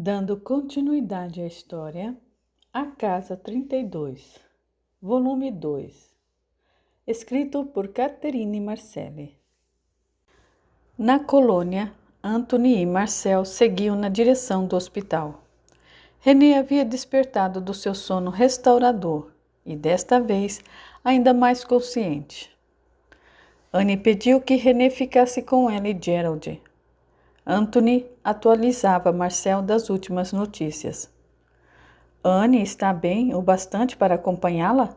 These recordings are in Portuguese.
Dando continuidade à história, A Casa 32, volume 2, escrito por Catherine Marcelli. Na colônia, Anthony e Marcel seguiam na direção do hospital. René havia despertado do seu sono restaurador e, desta vez, ainda mais consciente. Anne pediu que René ficasse com ela e Gerald. Anthony atualizava Marcel das últimas notícias. Anne está bem o bastante para acompanhá-la?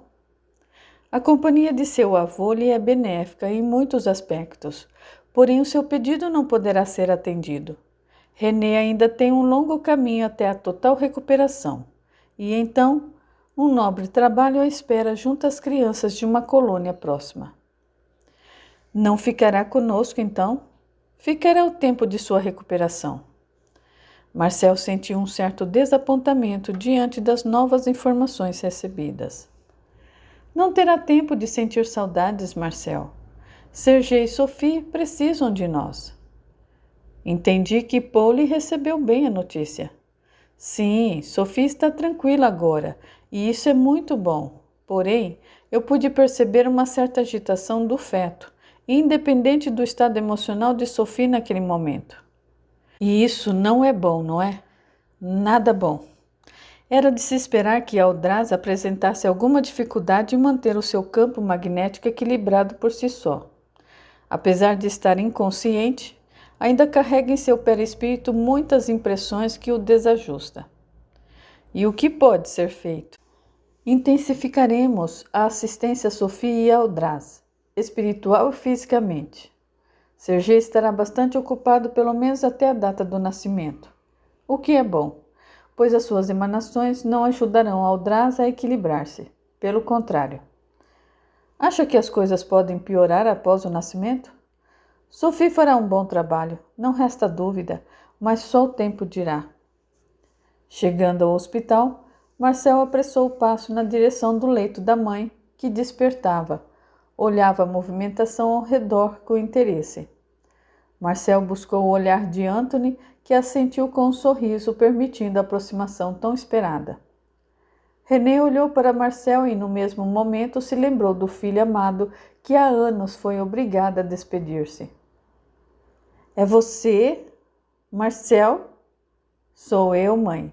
A companhia de seu avô lhe é benéfica em muitos aspectos, porém o seu pedido não poderá ser atendido. René ainda tem um longo caminho até a total recuperação, e então um nobre trabalho à espera junto às crianças de uma colônia próxima. Não ficará conosco, então? Ficará o tempo de sua recuperação. Marcel sentiu um certo desapontamento diante das novas informações recebidas. Não terá tempo de sentir saudades, Marcel. Serge e Sophie precisam de nós. Entendi que Paul recebeu bem a notícia. Sim, Sophie está tranquila agora, e isso é muito bom. Porém, eu pude perceber uma certa agitação do feto, independente do estado emocional de Sophie naquele momento. E isso não é bom, não é? Nada bom. Era de se esperar que Aldraz apresentasse alguma dificuldade em manter o seu campo magnético equilibrado por si só. Apesar de estar inconsciente, ainda carrega em seu perispírito muitas impressões que o desajustam. E o que pode ser feito? Intensificaremos a assistência a Sophie e Aldraz, espiritual e fisicamente. Serge estará bastante ocupado pelo menos até a data do nascimento, o que é bom, pois as suas emanações não ajudarão Aldraz a equilibrar-se. Pelo contrário. Acha que as coisas podem piorar após o nascimento? Sophie fará um bom trabalho, não resta dúvida, mas só o tempo dirá. Chegando ao hospital, Marcel apressou o passo na direção do leito da mãe, que despertava. Olhava a movimentação ao redor com interesse. Marcel buscou o olhar de Anthony, que assentiu com um sorriso, permitindo a aproximação tão esperada. René olhou para Marcel e, no mesmo momento, se lembrou do filho amado que há anos foi obrigada a despedir-se. — É você, Marcel? — Sou eu, mãe.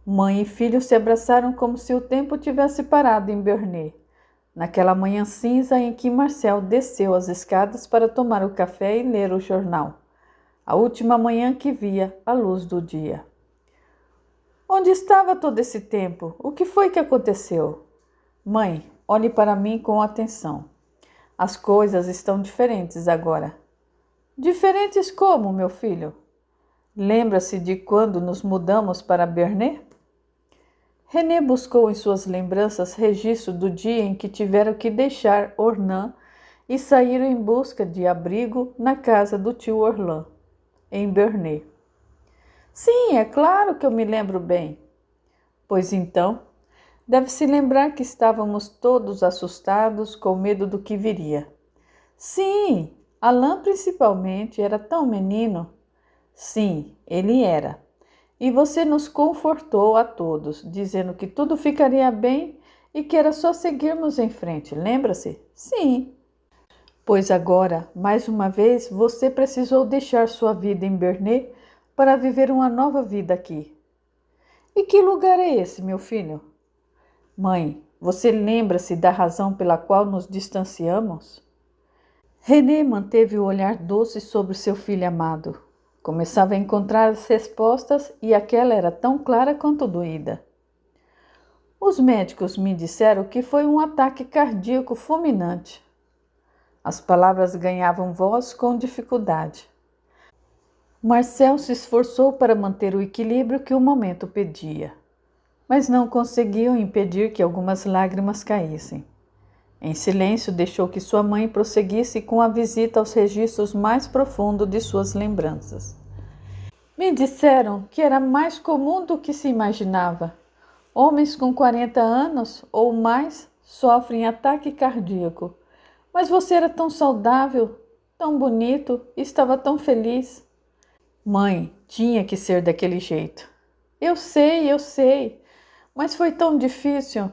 Mãe e filho se abraçaram como se o tempo tivesse parado em Bernay, naquela manhã cinza em que Marcel desceu as escadas para tomar o café e ler o jornal, a última manhã que via a luz do dia. Onde estava todo esse tempo? O que foi que aconteceu? Mãe, olhe para mim com atenção. As coisas estão diferentes agora. Diferentes como, meu filho? Lembra-se de quando nos mudamos para Bernay? René buscou em suas lembranças registro do dia em que tiveram que deixar Ornans e saíram em busca de abrigo na casa do tio Orlan, em Bernay. Sim, é claro que eu me lembro bem. Pois então, deve-se lembrar que estávamos todos assustados com medo do que viria. Sim, Alain principalmente era tão menino. Sim, ele era. E você nos confortou a todos, dizendo que tudo ficaria bem e que era só seguirmos em frente, lembra-se? Sim. Pois agora, mais uma vez, você precisou deixar sua vida em Bernay para viver uma nova vida aqui. E que lugar é esse, meu filho? Mãe, você lembra-se da razão pela qual nos distanciamos? René manteve o olhar doce sobre seu filho amado. Começava a encontrar as respostas e aquela era tão clara quanto doída. Os médicos me disseram que foi um ataque cardíaco fulminante. As palavras ganhavam voz com dificuldade. Marcel se esforçou para manter o equilíbrio que o momento pedia, mas não conseguiu impedir que algumas lágrimas caíssem. Em silêncio, deixou que sua mãe prosseguisse com a visita aos registros mais profundos de suas lembranças. Me disseram que era mais comum do que se imaginava. Homens com 40 anos ou mais sofrem ataque cardíaco. Mas você era tão saudável, tão bonito e estava tão feliz. Mãe, Tinha que ser daquele jeito. Eu sei, mas foi tão difícil.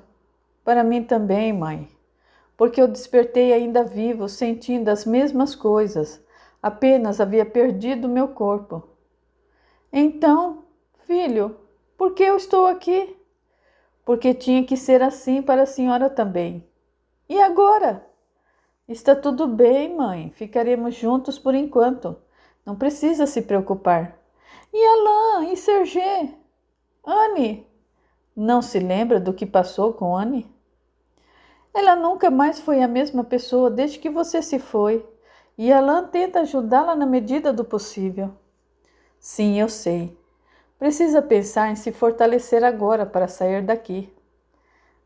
Para mim também, mãe, porque eu despertei ainda vivo, sentindo as mesmas coisas, apenas havia perdido meu corpo. Então, filho, por que eu estou aqui? Porque tinha que ser assim para a senhora também. E agora? Está tudo bem, mãe. Ficaremos juntos por enquanto. Não precisa se preocupar. E Alain? E Sergê? Anne? Não se lembra do que passou com Anne? Ela nunca mais foi a mesma pessoa desde que você se foi. E Alain tenta ajudá-la na medida do possível. Sim, eu sei. Precisa pensar em se fortalecer agora para sair daqui.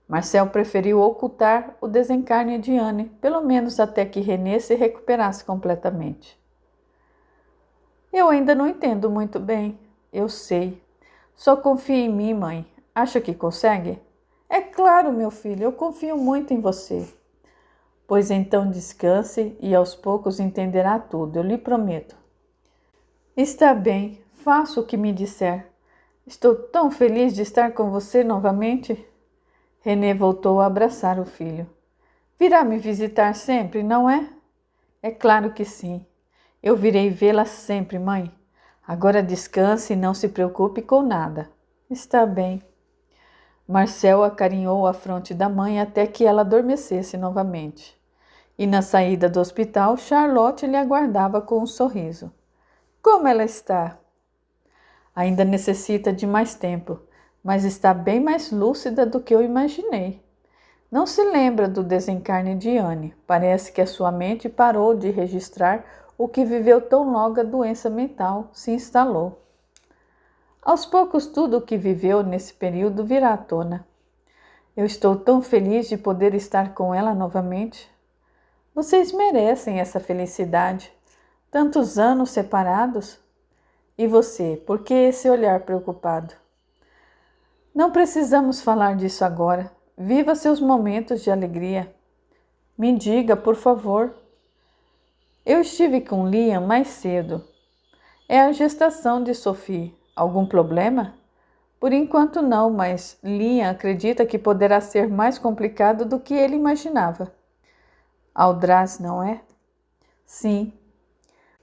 Marcel preferiu ocultar o desencarne de Anne, pelo menos até que René se recuperasse completamente. Eu ainda não entendo muito bem. Eu sei. Só confia em mim, mãe. Acha que consegue? É claro, meu filho, eu confio muito em você. Pois então descanse e aos poucos entenderá tudo, eu lhe prometo. Está bem, faça o que me disser. Estou tão feliz de estar com você novamente. René voltou a abraçar o filho. Virá me visitar sempre, não é? É claro que sim. Eu virei vê-la sempre, mãe. Agora descanse e não se preocupe com nada. Está bem. Marcel acarinhou a fronte da mãe até que ela adormecesse novamente. E na saída do hospital, Charlotte lhe aguardava com um sorriso. Como ela está? Ainda necessita de mais tempo, mas está bem mais lúcida do que eu imaginei. Não se lembra do desencarne de Anne. Parece que a sua mente parou de registrar o que viveu tão logo a doença mental se instalou. Aos poucos, tudo o que viveu nesse período virá à tona. Eu estou tão feliz de poder estar com ela novamente. Vocês merecem essa felicidade. Tantos anos separados. E você, por que esse olhar preocupado? Não precisamos falar disso agora. Viva seus momentos de alegria. Me diga, por favor. Eu estive com Liam mais cedo. É a gestação de Sophie. Algum problema? Por enquanto não, mas Liam acredita que poderá ser mais complicado do que ele imaginava. Aldraz, não é? Sim.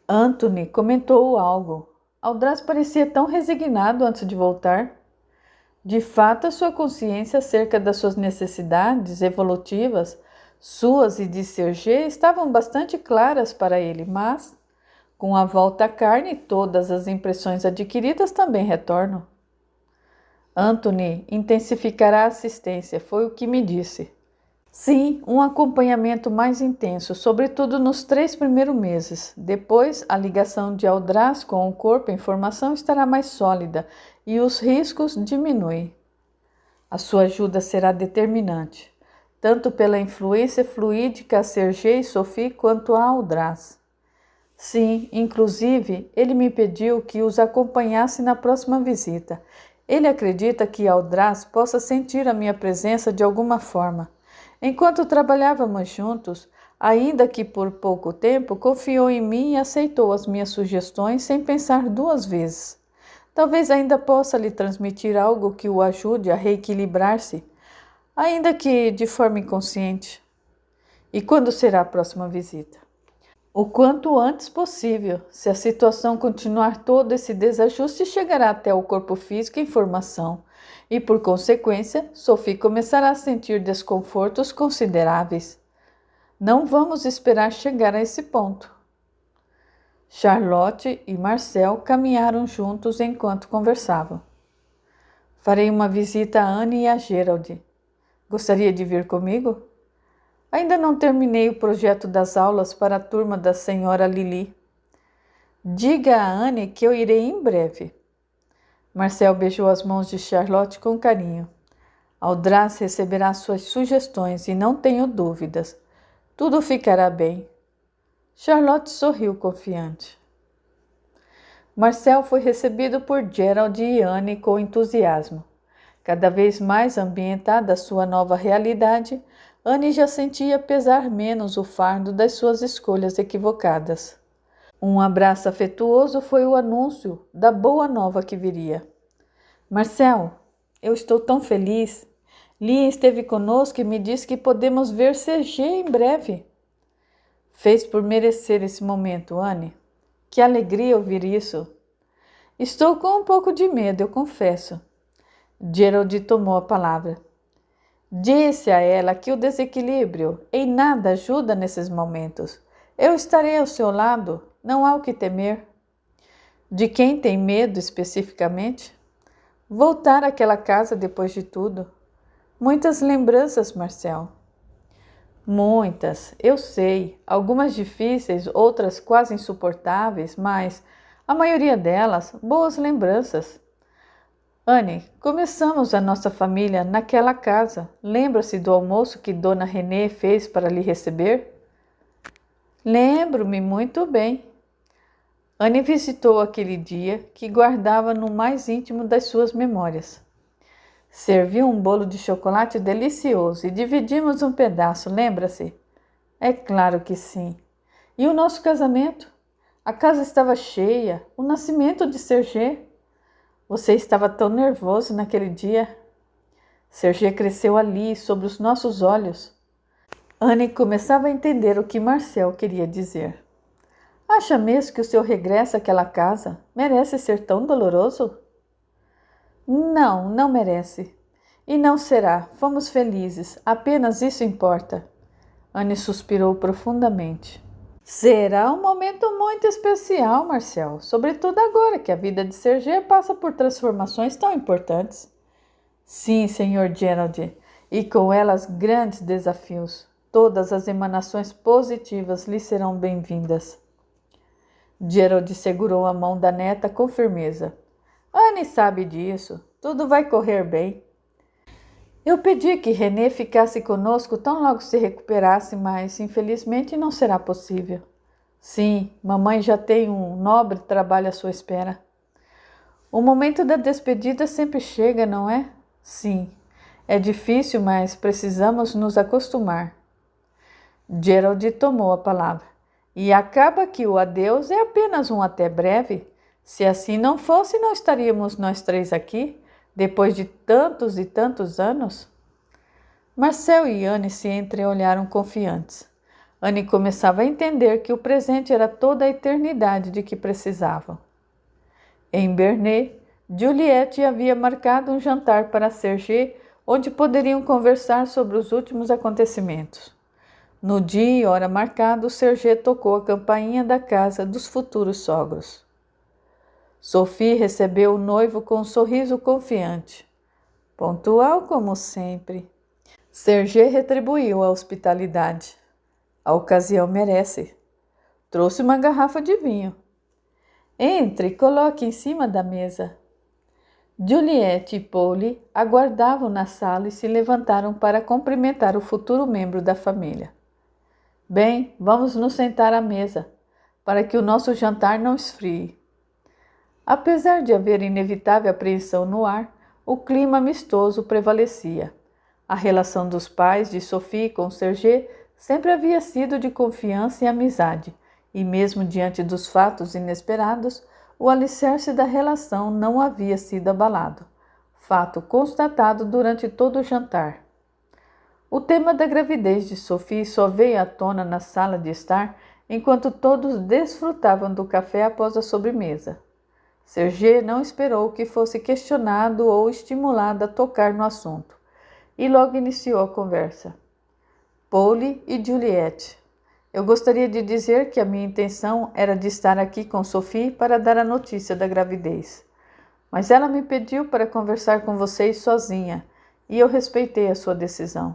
Anthony comentou algo. Aldraz parecia tão resignado antes de voltar. De fato, a sua consciência acerca das suas necessidades evolutivas, suas e de Sergê, estavam bastante claras para ele, mas, com a volta à carne, todas as impressões adquiridas também retornam. Anthony intensificará a assistência, foi o que me disse. Sim, um acompanhamento mais intenso, sobretudo nos 3 primeiros meses. Depois, a ligação de Aldraz com o corpo em formação estará mais sólida e os riscos diminuem. A sua ajuda será determinante, tanto pela influência fluídica a Sergê e Sophie quanto a Aldraz. Sim, inclusive, ele me pediu que os acompanhasse na próxima visita. Ele acredita que Aldraz possa sentir a minha presença de alguma forma. Enquanto trabalhávamos juntos, ainda que por pouco tempo, confiou em mim e aceitou as minhas sugestões sem pensar 2 vezes. Talvez ainda possa lhe transmitir algo que o ajude a reequilibrar-se, ainda que de forma inconsciente. E quando será a próxima visita? O quanto antes possível. Se a situação continuar, todo esse desajuste chegará até o corpo físico em formação. E, por consequência, Sophie começará a sentir desconfortos consideráveis. Não vamos esperar chegar a esse ponto. Charlotte e Marcel caminharam juntos enquanto conversavam. Farei uma visita a Anne e a Gerald. Gostaria de vir comigo? Ainda não terminei o projeto das aulas para a turma da senhora Lily. Diga a Anne que eu irei em breve. Marcel beijou as mãos de Charlotte com carinho. Aldraz receberá suas sugestões e não tenho dúvidas. Tudo ficará bem. Charlotte sorriu confiante. Marcel foi recebido por Gerald e Anne com entusiasmo. Cada vez mais ambientada à sua nova realidade, Anne já sentia pesar menos o fardo das suas escolhas equivocadas. Um abraço afetuoso foi o anúncio da boa nova que viria. Marcel, eu estou tão feliz. Lia esteve conosco e me disse que podemos ver CG em breve. Fez por merecer esse momento, Anne. Que alegria ouvir isso. Estou com um pouco de medo, eu confesso. Gerald tomou a palavra. Disse a ela que o desequilíbrio em nada ajuda nesses momentos. Eu estarei ao seu lado, não há o que temer. De quem tem medo especificamente? Voltar àquela casa depois de tudo. Muitas lembranças, Marcel. Muitas, eu sei. Algumas difíceis, outras quase insuportáveis, mas a maioria delas, boas lembranças. Anne, começamos a nossa família naquela casa. Lembra-se do almoço que Dona Renée fez para lhe receber? Lembro-me muito bem. Anne visitou aquele dia que guardava no mais íntimo das suas memórias. Serviu um bolo de chocolate delicioso e dividimos um pedaço, lembra-se? É claro que sim. E o nosso casamento? A casa estava cheia, o nascimento de Serge. Você estava tão nervoso naquele dia. Serge cresceu ali, sob os nossos olhos. Anne começava a entender o que Marcel queria dizer. Acha mesmo que o seu regresso àquela casa merece ser tão doloroso? Não, não merece. E não será. Fomos felizes. Apenas isso importa. Anne suspirou profundamente. Será um momento muito especial, Marcel, sobretudo agora que a vida de Serge passa por transformações tão importantes. Sim, Sr. Gerald, e com elas grandes desafios. Todas as emanações positivas lhe serão bem-vindas. Gerald segurou a mão da neta com firmeza. Anne sabe disso. Tudo vai correr bem. Eu pedi que René ficasse conosco tão logo se recuperasse, mas infelizmente não será possível. Sim, mamãe já tem um nobre trabalho à sua espera. O momento da despedida sempre chega, não é? Sim, é difícil, mas precisamos nos acostumar. Gerald tomou a palavra. E acaba que o adeus é apenas um até breve. Se assim não fosse, não estaríamos nós três aqui? Depois de tantos e tantos anos? Marcel e Anne se entreolharam confiantes. Anne começava a entender que o presente era toda a eternidade de que precisavam. Em Bernay, Juliette havia marcado um jantar para Serge, onde poderiam conversar sobre os últimos acontecimentos. No dia e hora marcado, Serge tocou a campainha da casa dos futuros sogros. Sophie recebeu o noivo com um sorriso confiante. Pontual como sempre. Serge retribuiu a hospitalidade. A ocasião merece. Trouxe uma garrafa de vinho. Entre e coloque em cima da mesa. Juliette e Paul aguardavam na sala e se levantaram para cumprimentar o futuro membro da família. Bem, vamos nos sentar à mesa, para que o nosso jantar não esfrie. Apesar de haver inevitável apreensão no ar, o clima amistoso prevalecia. A relação dos pais de Sophie com Serge sempre havia sido de confiança e amizade, e mesmo diante dos fatos inesperados, o alicerce da relação não havia sido abalado, fato constatado durante todo o jantar. O tema da gravidez de Sophie só veio à tona na sala de estar enquanto todos desfrutavam do café após a sobremesa. Serge não esperou que fosse questionado ou estimulado a tocar no assunto, e logo iniciou a conversa. Paul e Juliette. Eu gostaria de dizer que a minha intenção era de estar aqui com Sophie para dar a notícia da gravidez. Mas ela me pediu para conversar com vocês sozinha, e eu respeitei a sua decisão.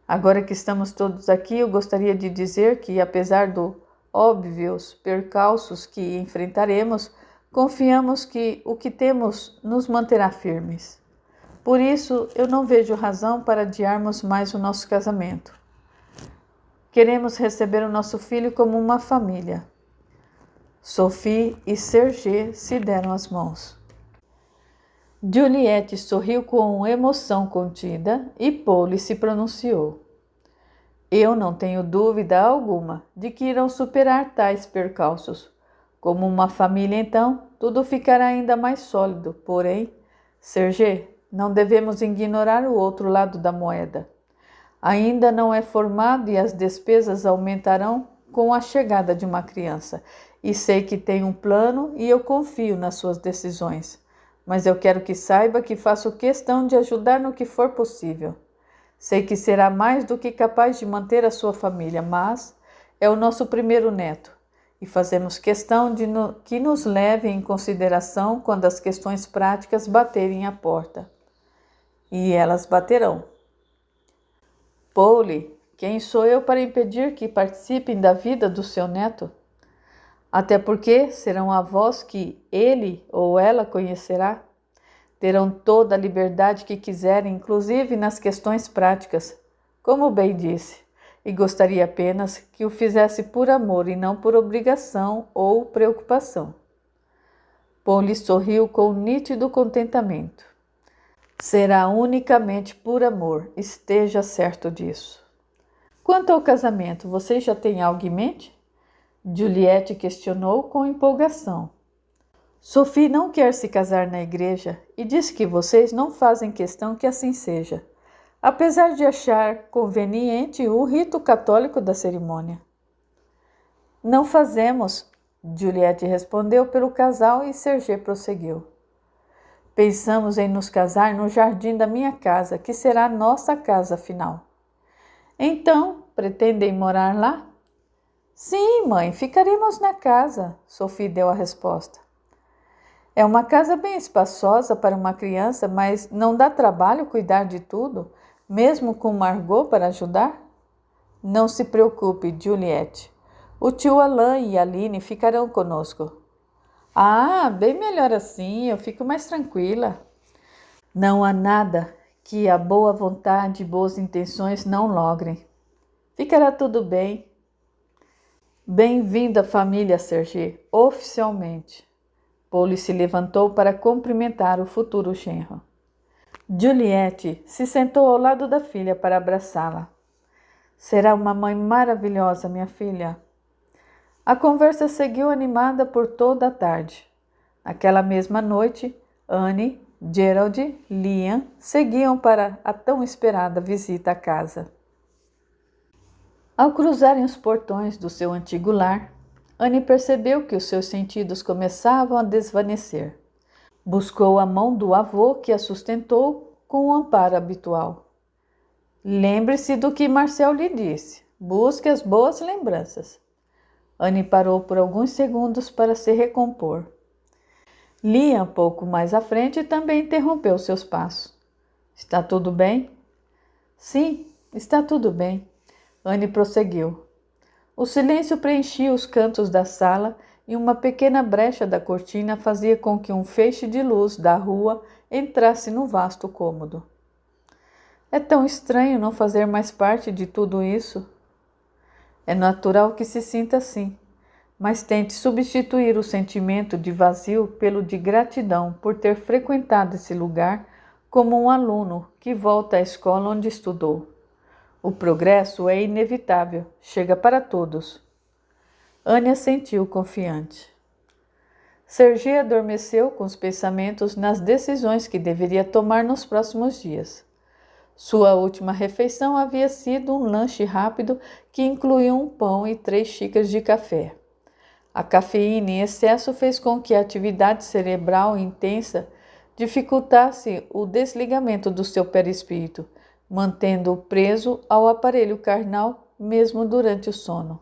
Agora que estamos todos aqui, eu gostaria de dizer que, apesar dos óbvios percalços que enfrentaremos, confiamos que o que temos nos manterá firmes. Por isso, eu não vejo razão para adiarmos mais o nosso casamento. Queremos receber o nosso filho como uma família. Sophie e Serge se deram as mãos. Juliette sorriu com emoção contida e Paul se pronunciou. Eu não tenho dúvida alguma de que irão superar tais percalços. Como uma família, então, tudo ficará ainda mais sólido. Porém, Serge, não devemos ignorar o outro lado da moeda. Ainda não é formado e as despesas aumentarão com a chegada de uma criança. E sei que tem um plano e eu confio nas suas decisões. Mas eu quero que saiba que faço questão de ajudar no que for possível. Sei que será mais do que capaz de manter a sua família, mas é o nosso primeiro neto e fazemos questão de que nos leve em consideração quando as questões práticas baterem à porta. E elas baterão. Polly, quem sou eu para impedir que participem da vida do seu neto? Até porque serão avós que ele ou ela conhecerá. Terão toda a liberdade que quiserem, inclusive nas questões práticas, como bem disse, e gostaria apenas que o fizesse por amor e não por obrigação ou preocupação. Polly sorriu com nítido contentamento. Será unicamente por amor, esteja certo disso. Quanto ao casamento, você já tem algo em mente? Juliette questionou com empolgação. Sophie não quer se casar na igreja e disse que vocês não fazem questão que assim seja, apesar de achar conveniente o rito católico da cerimônia. Não fazemos, Juliette respondeu pelo casal e Serge prosseguiu. Pensamos em nos casar no jardim da minha casa, que será nossa casa final. Então, pretendem morar lá? Sim, mãe, ficaremos na casa, Sophie deu a resposta. É uma casa bem espaçosa para uma criança, mas não dá trabalho cuidar de tudo, mesmo com Margot para ajudar? Não se preocupe, Juliette. O tio Alain e a Aline ficarão conosco. Ah, bem melhor assim, eu fico mais tranquila. Não há nada que a boa vontade e boas intenções não logrem. Ficará tudo bem. Bem-vindo à família, Serge, oficialmente. Polly se levantou para cumprimentar o futuro genro. Juliette se sentou ao lado da filha para abraçá-la. Será uma mãe maravilhosa, minha filha. A conversa seguiu animada por toda a tarde. Naquela mesma noite, Anne, Gerald, Liam seguiam para a tão esperada visita à casa. Ao cruzarem os portões do seu antigo lar, Anne percebeu que os seus sentidos começavam a desvanecer. Buscou a mão do avô que a sustentou com o amparo habitual. Lembre-se do que Marcel lhe disse. Busque as boas lembranças. Anne parou por alguns segundos para se recompor. Liam, pouco mais à frente, também interrompeu seus passos. Está tudo bem? Sim, está tudo bem. Anne prosseguiu. O silêncio preenchia os cantos da sala e uma pequena brecha da cortina fazia com que um feixe de luz da rua entrasse no vasto cômodo. É tão estranho não fazer mais parte de tudo isso. É natural que se sinta assim, mas tente substituir o sentimento de vazio pelo de gratidão por ter frequentado esse lugar como um aluno que volta à escola onde estudou. O progresso é inevitável, chega para todos. Anne assentiu confiante. Serge adormeceu com os pensamentos nas decisões que deveria tomar nos próximos dias. Sua última refeição havia sido um lanche rápido que incluía um pão e 3 xícaras de café. A cafeína em excesso fez com que a atividade cerebral intensa dificultasse o desligamento do seu perispírito, mantendo-o preso ao aparelho carnal mesmo durante o sono.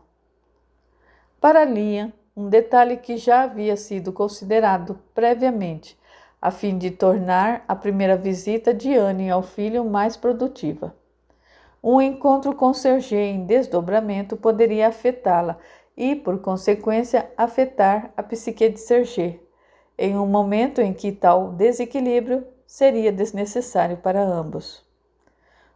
Para Liam, um detalhe que já havia sido considerado previamente, a fim de tornar a primeira visita de Anne ao filho mais produtiva. Um encontro com Serge em desdobramento poderia afetá-la e, por consequência, afetar a psique de Serge, em um momento em que tal desequilíbrio seria desnecessário para ambos.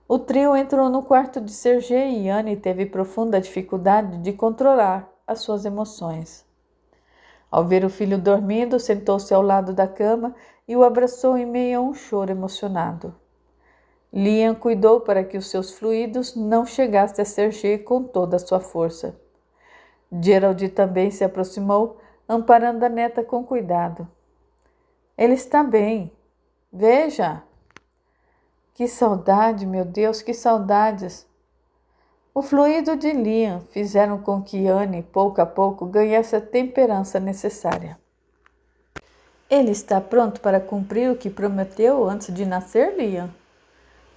O trio entrou no quarto de Serge e Anne teve profunda dificuldade de controlar as suas emoções. Ao ver o filho dormindo, sentou-se ao lado da cama e o abraçou em meio a um choro emocionado. Liam cuidou para que os seus fluidos não chegassem a Serge com toda a sua força. Gerald também se aproximou, amparando a neta com cuidado. Ele está bem. Veja! Que saudade, meu Deus, que saudades! O fluido de Liam fizeram com que Anne, pouco a pouco, ganhasse a temperança necessária. Ele está pronto para cumprir o que prometeu antes de nascer, Liam?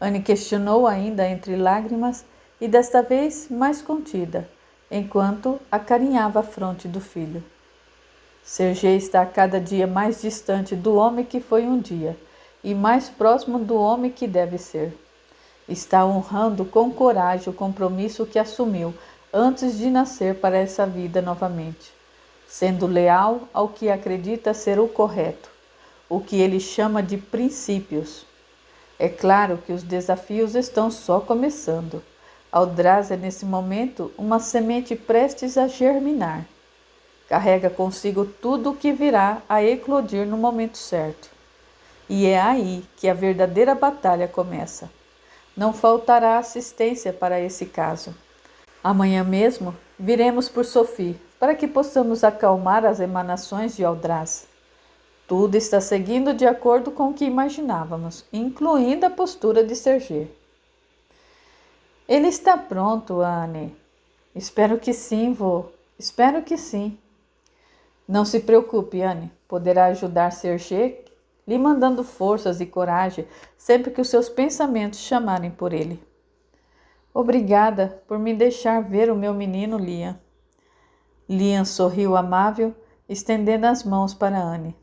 Anne questionou ainda entre lágrimas e desta vez mais contida, enquanto acarinhava a fronte do filho. Sergei está a cada dia mais distante do homem que foi um dia e mais próximo do homem que deve ser. Está honrando com coragem o compromisso que assumiu antes de nascer para essa vida novamente, sendo leal ao que acredita ser o correto, o que ele chama de princípios. É claro que os desafios estão só começando. Aldraz é nesse momento uma semente prestes a germinar. Carrega consigo tudo o que virá a eclodir no momento certo. E é aí que a verdadeira batalha começa. Não faltará assistência para esse caso. Amanhã mesmo viremos por Sophie, para que possamos acalmar as emanações de Aldraz. Tudo está seguindo de acordo com o que imaginávamos, incluindo a postura de Sergei. Ele está pronto, Anne. Espero que sim, vô. Espero que sim. Não se preocupe, Anne. Poderá ajudar Sergei, lhe mandando forças e coragem sempre que os seus pensamentos chamarem por ele. Obrigada por me deixar ver o meu menino, Liam. Liam sorriu amável, estendendo as mãos para Anne.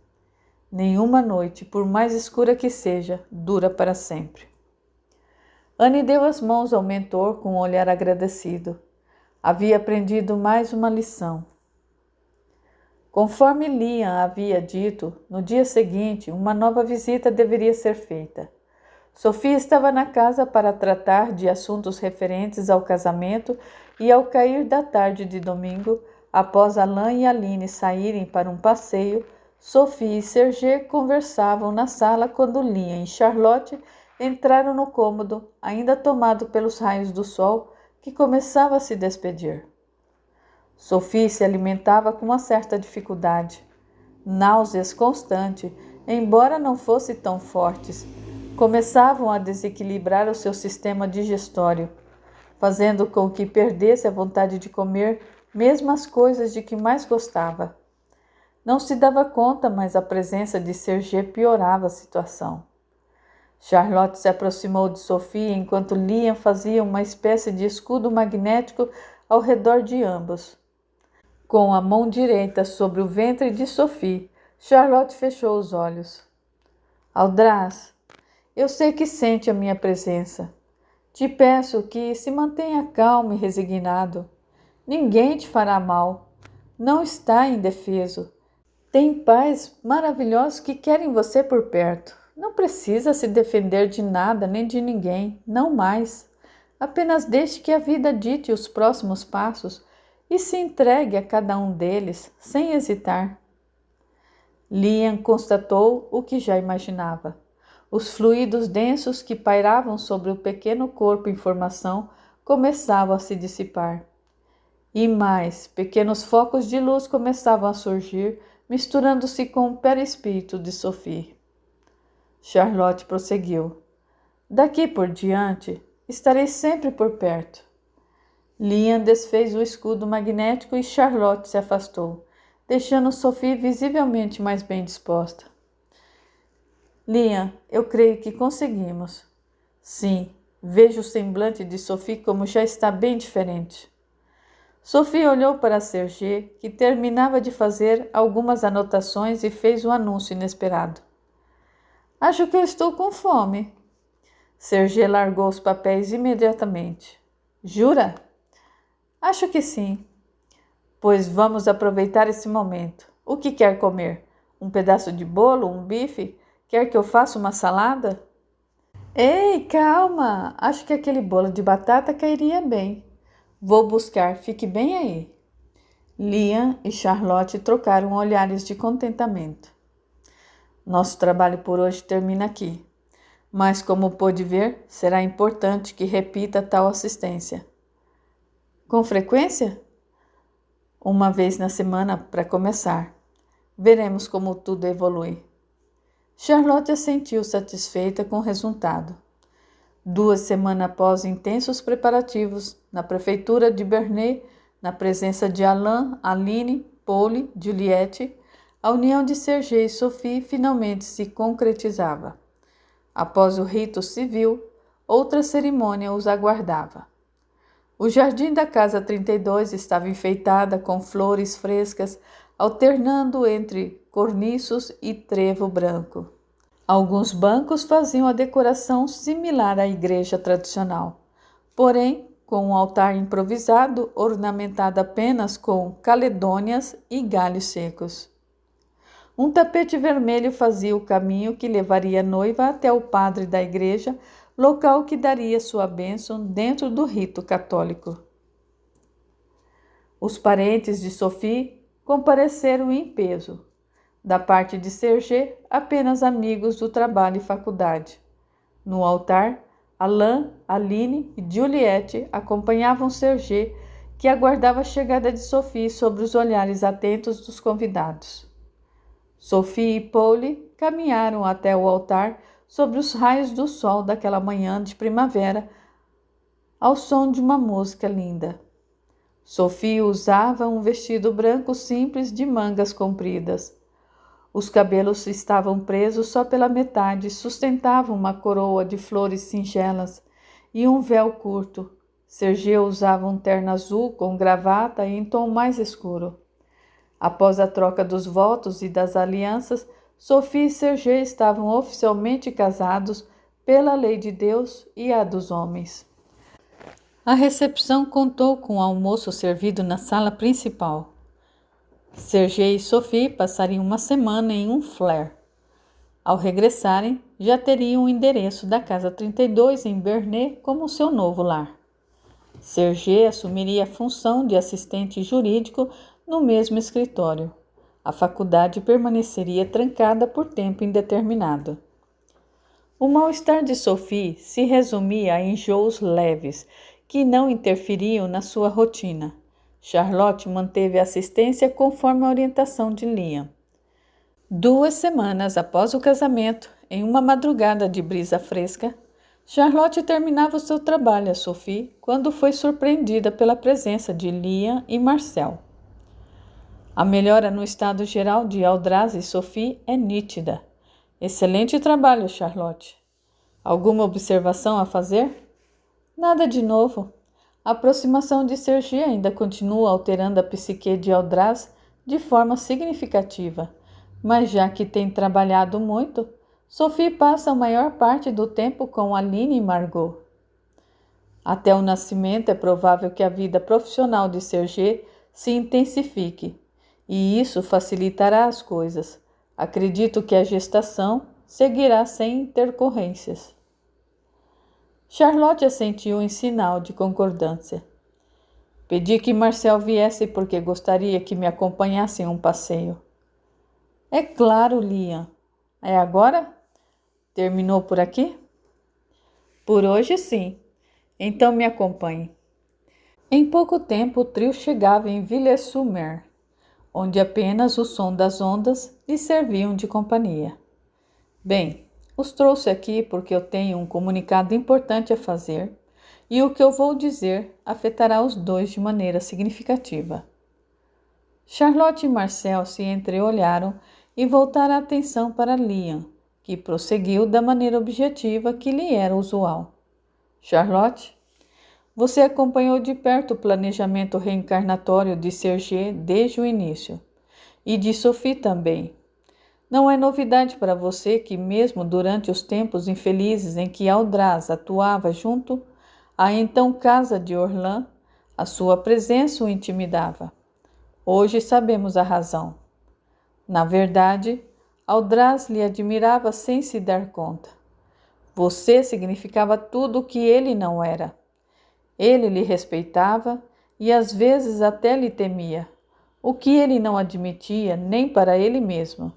Nenhuma noite, por mais escura que seja, dura para sempre. Anne deu as mãos ao mentor com um olhar agradecido. Havia aprendido mais uma lição. Conforme Liam havia dito, no dia seguinte, uma nova visita deveria ser feita. Sophie estava na casa para tratar de assuntos referentes ao casamento e ao cair da tarde de domingo, após Alain e Aline saírem para um passeio, Sophie e Sergei conversavam na sala quando Liam e Charlotte entraram no cômodo, ainda tomado pelos raios do sol, que começava a se despedir. Sophie se alimentava com uma certa dificuldade. Náuseas constantes, embora não fossem tão fortes, começavam a desequilibrar o seu sistema digestório, fazendo com que perdesse a vontade de comer mesmo as coisas de que mais gostava. Não se dava conta, mas a presença de Sergei piorava a situação. Charlotte se aproximou de Sophie enquanto Liam fazia uma espécie de escudo magnético ao redor de ambos. Com a mão direita sobre o ventre de Sophie, Charlotte fechou os olhos. Aldraz, eu sei que sente a minha presença. Te peço que se mantenha calmo e resignado. Ninguém te fará mal. Não está indefeso. Tem pais maravilhosos que querem você por perto. Não precisa se defender de nada nem de ninguém, não mais. Apenas deixe que a vida dite os próximos passos e se entregue a cada um deles, sem hesitar. Liam constatou o que já imaginava. Os fluidos densos que pairavam sobre o pequeno corpo em formação começavam a se dissipar. E mais, pequenos focos de luz começavam a surgir, misturando-se com o perispírito de Sophie. Charlotte prosseguiu. Daqui por diante, estarei sempre por perto. Liam desfez o escudo magnético e Charlotte se afastou, deixando Sophie visivelmente mais bem disposta. Liam, eu creio que conseguimos. Sim, vejo o semblante de Sophie como já está bem diferente. Sophie olhou para Sergei, que terminava de fazer algumas anotações e fez um anúncio inesperado. Acho que eu estou com fome. Sergei largou os papéis imediatamente. Jura? Acho que sim. Pois vamos aproveitar esse momento. O que quer comer? Um pedaço de bolo? Um bife? Quer que eu faça uma salada? Ei, calma! Acho que aquele bolo de batata cairia bem. Vou buscar, fique bem aí. Liam e Charlotte trocaram olhares de contentamento. Nosso trabalho por hoje termina aqui, mas como pôde ver, será importante que repita tal assistência. Com frequência? Uma vez na semana para começar. Veremos como tudo evolui. Charlotte assentiu satisfeita com o resultado. 2 semanas após intensos preparativos na prefeitura de Bernay, na presença de Alain, Aline, Paul, Juliette, a união de Serge e Sophie finalmente se concretizava. Após o rito civil, outra cerimônia os aguardava. O jardim da Casa 32 estava enfeitada com flores frescas, alternando entre corniços e trevo branco. Alguns bancos faziam a decoração similar à igreja tradicional, porém com um altar improvisado ornamentado apenas com caledônias e galhos secos. Um tapete vermelho fazia o caminho que levaria a noiva até o padre da igreja, local que daria sua bênção dentro do rito católico. Os parentes de Sophie compareceram em peso. Da parte de Serge, apenas amigos do trabalho e faculdade. No altar, Alain, Aline e Juliette acompanhavam Serge, que aguardava a chegada de Sophie sob os olhares atentos dos convidados. Sophie e Paul caminharam até o altar sobre os raios do sol daquela manhã de primavera, ao som de uma música linda. Sophie usava um vestido branco simples de mangas compridas. Os cabelos estavam presos só pela metade, sustentavam uma coroa de flores singelas e um véu curto. Serge usava um terno azul com gravata em tom mais escuro. Após a troca dos votos e das alianças, Sophie e Serge estavam oficialmente casados pela lei de Deus e a dos homens. A recepção contou com o almoço servido na sala principal. Serge e Sophie passariam uma semana em um flare. Ao regressarem, já teriam o endereço da Casa 32 em Bernay como seu novo lar. Serge assumiria a função de assistente jurídico no mesmo escritório. A faculdade permaneceria trancada por tempo indeterminado. O mal-estar de Sophie se resumia a enjoos leves, que não interferiam na sua rotina. Charlotte manteve a assistência conforme a orientação de Liam. 2 semanas após o casamento, em uma madrugada de brisa fresca, Charlotte terminava o seu trabalho a Sophie quando foi surpreendida pela presença de Liam e Marcel. A melhora no estado geral de Aldraz e Sophie é nítida. Excelente trabalho, Charlotte. Alguma observação a fazer? Nada de novo. A aproximação de Serge ainda continua alterando a psique de Aldraz de forma significativa, mas já que tem trabalhado muito, Sophie passa a maior parte do tempo com Aline e Margot. Até o nascimento é provável que a vida profissional de Serge se intensifique, e isso facilitará as coisas. Acredito que a gestação seguirá sem intercorrências. Charlotte assentiu em sinal de concordância. Pedi que Marcel viesse porque gostaria que me acompanhasse em um passeio. É claro, Liam. É agora? Terminou por aqui? Por hoje, sim. Então me acompanhe. Em pouco tempo, o trio chegava em Villers-sur-Mer, onde apenas o som das ondas lhe serviam de companhia. Bem, os trouxe aqui porque eu tenho um comunicado importante a fazer e o que eu vou dizer afetará os dois de maneira significativa. Charlotte e Marcel se entreolharam e voltaram a atenção para Liam, que prosseguiu da maneira objetiva que lhe era usual. Charlotte, você acompanhou de perto o planejamento reencarnatório de Serge desde o início, e de Sophie também. Não é novidade para você que, mesmo durante os tempos infelizes em que Aldraz atuava junto à então casa de Orlán, a sua presença o intimidava. Hoje sabemos a razão. Na verdade, Aldraz lhe admirava sem se dar conta. Você significava tudo o que ele não era. Ele lhe respeitava e às vezes até lhe temia, o que ele não admitia nem para ele mesmo.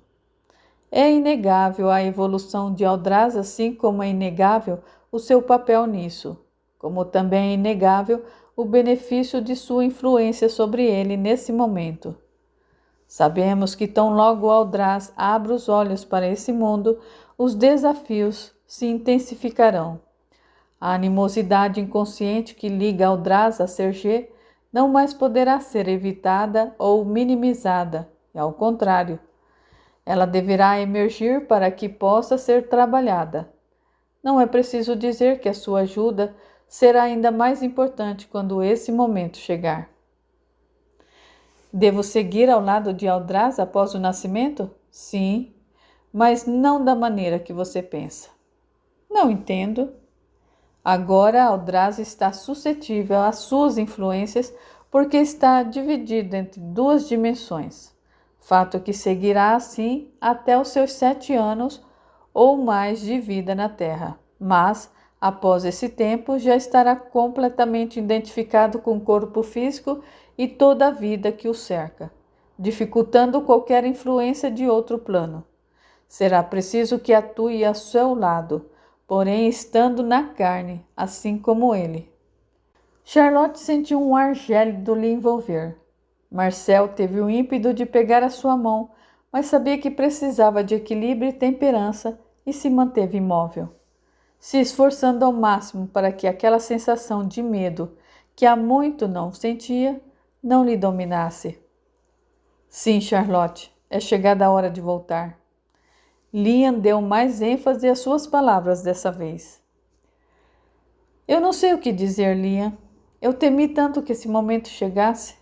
É inegável a evolução de Aldraz, assim como é inegável o seu papel nisso, como também é inegável o benefício de sua influência sobre ele nesse momento. Sabemos que tão logo Aldraz abra os olhos para esse mundo, os desafios se intensificarão. A animosidade inconsciente que liga Aldraz a Sergê não mais poderá ser evitada ou minimizada, ao contrário, ela deverá emergir para que possa ser trabalhada. Não é preciso dizer que a sua ajuda será ainda mais importante quando esse momento chegar. Devo seguir ao lado de Aldraz após o nascimento? Sim, mas não da maneira que você pensa. Não entendo. Agora Aldraz está suscetível às suas influências porque está dividido entre duas dimensões. Fato que seguirá assim até os seus 7 anos ou mais de vida na Terra. Mas, após esse tempo, já estará completamente identificado com o corpo físico e toda a vida que o cerca, dificultando qualquer influência de outro plano. Será preciso que atue ao seu lado, porém estando na carne, assim como ele. Charlotte sentiu um ar gélido lhe envolver. Marcel teve o ímpeto de pegar a sua mão, mas sabia que precisava de equilíbrio e temperança e se manteve imóvel, se esforçando ao máximo para que aquela sensação de medo que há muito não sentia, não lhe dominasse. Sim, Charlotte, é chegada a hora de voltar. Liam deu mais ênfase às suas palavras dessa vez. Eu não sei o que dizer, Liam. Eu temi tanto que esse momento chegasse.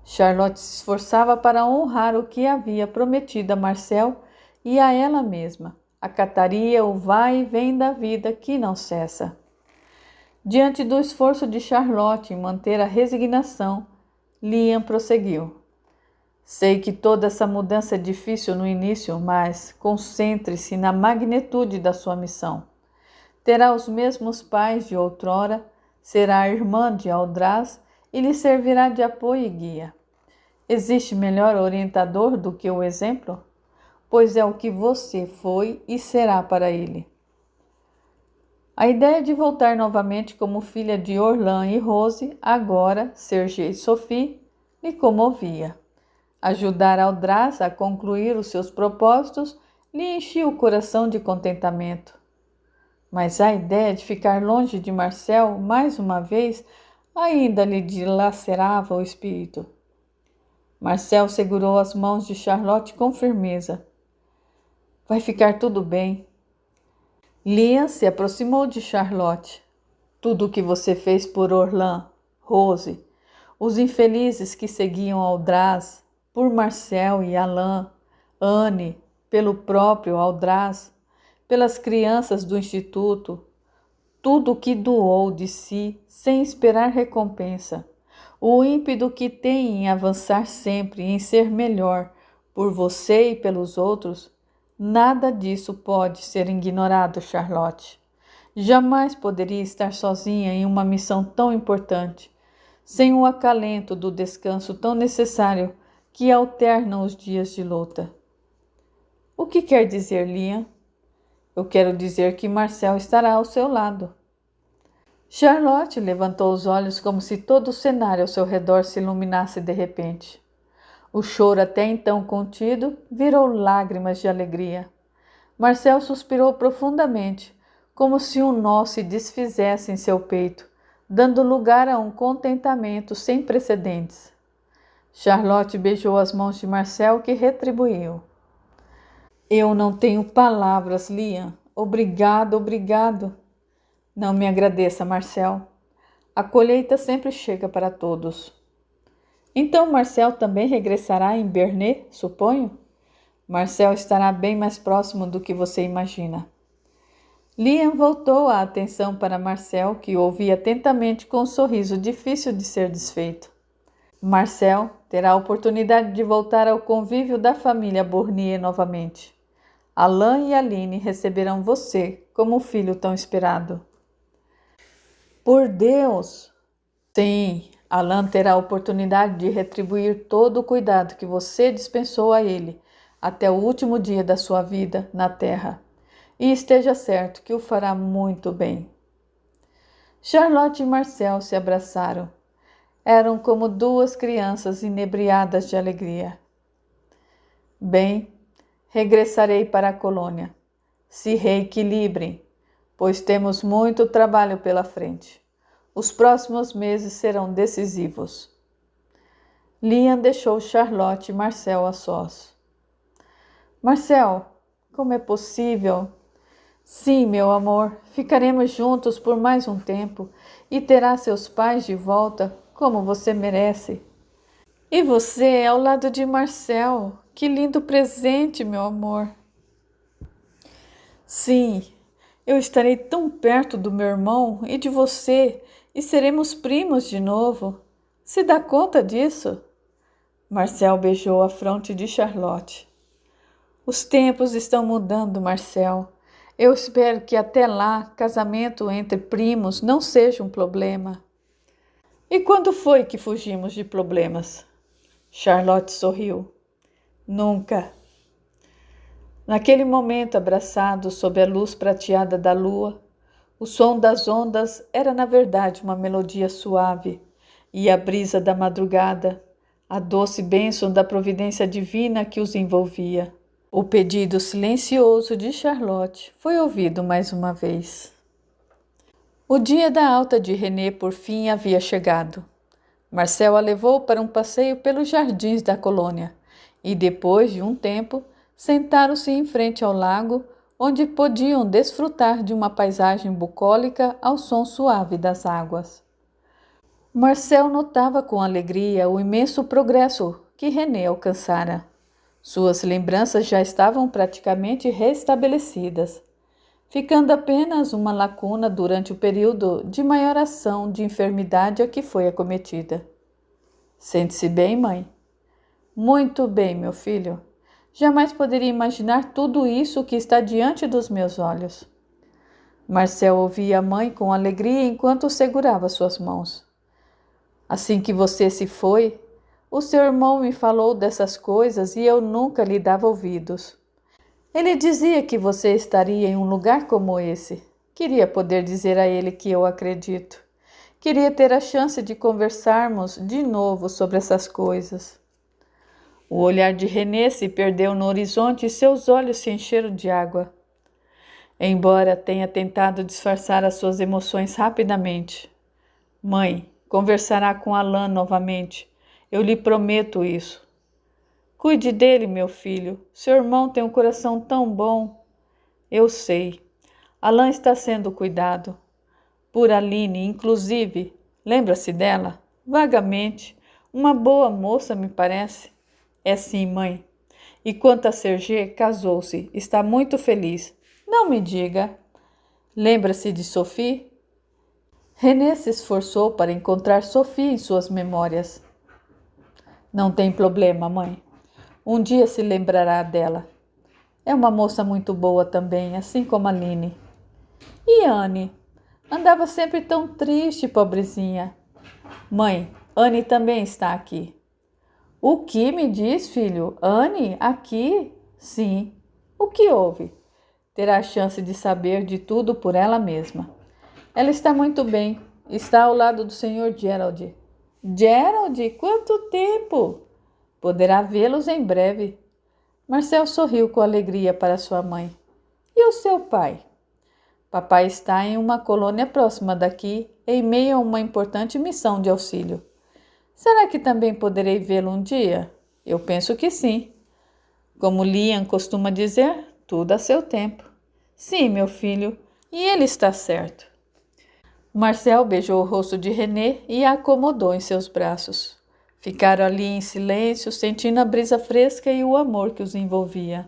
Charlotte se esforçava para honrar o que havia prometido a Marcel e a ela mesma. Acataria o vai e vem da vida que não cessa. Diante do esforço de Charlotte em manter a resignação, Liam prosseguiu. Sei que toda essa mudança é difícil no início, mas concentre-se na magnitude da sua missão. Terá os mesmos pais de outrora, será irmã de Aldraz e lhe servirá de apoio e guia. Existe melhor orientador do que o exemplo? Pois é o que você foi e será para ele. A ideia de voltar novamente como filha de Orlan e Rose, agora Sergê e Sophie, lhe comovia. Ajudar Aldraz a concluir os seus propósitos lhe enchia o coração de contentamento. Mas a ideia de ficar longe de Marcel, mais uma vez, ainda lhe dilacerava o espírito. Marcel segurou as mãos de Charlotte com firmeza. Vai ficar tudo bem. Liam se aproximou de Charlotte. Tudo o que você fez por Orlan, Rose, os infelizes que seguiam Aldraz, por Marcel e Alain, Anne, pelo próprio Aldraz, pelas crianças do instituto, tudo o que doou de si sem esperar recompensa, o ímpeto que tem em avançar sempre, em ser melhor por você e pelos outros, nada disso pode ser ignorado, Charlotte. Jamais poderia estar sozinha em uma missão tão importante, sem o acalento do descanso tão necessário que alternam os dias de luta. O que quer dizer, Liam? Eu quero dizer que Marcel estará ao seu lado. Charlotte levantou os olhos como se todo o cenário ao seu redor se iluminasse de repente. O choro até então contido virou lágrimas de alegria. Marcel suspirou profundamente, como se um nó se desfizesse em seu peito, dando lugar a um contentamento sem precedentes. Charlotte beijou as mãos de Marcel, que retribuiu. Eu não tenho palavras, Liam. Obrigado, obrigado. Não me agradeça, Marcel. A colheita sempre chega para todos. Então Marcel também regressará em Bernay, suponho? Marcel estará bem mais próximo do que você imagina. Liam voltou a atenção para Marcel, que ouvia atentamente com um sorriso difícil de ser desfeito. Marcel terá a oportunidade de voltar ao convívio da família Bournier novamente. Alain e Aline receberão você como filho tão esperado. Por Deus! Sim, Alain terá a oportunidade de retribuir todo o cuidado que você dispensou a ele até o último dia da sua vida na Terra. E esteja certo que o fará muito bem. Charlotte e Marcel se abraçaram. Eram como duas crianças inebriadas de alegria. Bem, regressarei para a colônia. Se reequilibrem, pois temos muito trabalho pela frente. Os próximos meses serão decisivos. Liam deixou Charlotte e Marcel a sós. Marcel, como é possível? Sim, meu amor, ficaremos juntos por mais um tempo e terá seus pais de volta, como você merece. E você ao lado de Marcel, que lindo presente, meu amor. Sim, eu estarei tão perto do meu irmão e de você e seremos primos de novo. Se dá conta disso? Marcel beijou a fronte de Charlotte. Os tempos estão mudando, Marcel. Eu espero que até lá casamento entre primos não seja um problema. E quando foi que fugimos de problemas? Charlotte sorriu. Nunca. Naquele momento, abraçados sob a luz prateada da lua, o som das ondas era na verdade uma melodia suave, e a brisa da madrugada, a doce bênção da providência divina que os envolvia. O pedido silencioso de Charlotte foi ouvido mais uma vez. O dia da alta de René por fim havia chegado. Marcel a levou para um passeio pelos jardins da colônia e, depois de um tempo, sentaram-se em frente ao lago, onde podiam desfrutar de uma paisagem bucólica ao som suave das águas. Marcel notava com alegria o imenso progresso que René alcançara. Suas lembranças já estavam praticamente restabelecidas, ficando apenas uma lacuna durante o período de maior ação de enfermidade a que foi acometida. Sente-se bem, mãe? Muito bem, meu filho. Jamais poderia imaginar tudo isso que está diante dos meus olhos. Marcel ouvia a mãe com alegria enquanto segurava suas mãos. Assim que você se foi, o seu irmão me falou dessas coisas e eu nunca lhe dava ouvidos. Ele dizia que você estaria em um lugar como esse. Queria poder dizer a ele que eu acredito. Queria ter a chance de conversarmos de novo sobre essas coisas. O olhar de René se perdeu no horizonte e seus olhos se encheram de água. Embora tenha tentado disfarçar as suas emoções rapidamente. Mãe, conversará com Alain novamente. Eu lhe prometo isso. Cuide dele, meu filho. Seu irmão tem um coração tão bom. Eu sei. Alain está sendo cuidado. Por Aline, inclusive. Lembra-se dela? Vagamente. Uma boa moça, me parece. É sim, mãe. E quanto a Serge, casou-se. Está muito feliz. Não me diga. Lembra-se de Sophie? René se esforçou para encontrar Sophie em suas memórias. Não tem problema, mãe. Um dia se lembrará dela. É uma moça muito boa também, assim como a Aline. E Anne? Andava sempre tão triste, pobrezinha. Mãe, Anne também está aqui. O que me diz, filho? Anne, aqui? Sim. O que houve? Terá a chance de saber de tudo por ela mesma. Ela está muito bem. Está ao lado do Sr. Gerald. Gerald? Quanto tempo? Poderá vê-los em breve. Marcel sorriu com alegria para sua mãe. E o seu pai? Papai está em uma colônia próxima daqui, em meio a uma importante missão de auxílio. Será que também poderei vê-lo um dia? Eu penso que sim. Como Liam costuma dizer, tudo a seu tempo. Sim, meu filho, e ele está certo. Marcel beijou o rosto de René e a acomodou em seus braços. Ficaram ali em silêncio, sentindo a brisa fresca e o amor que os envolvia.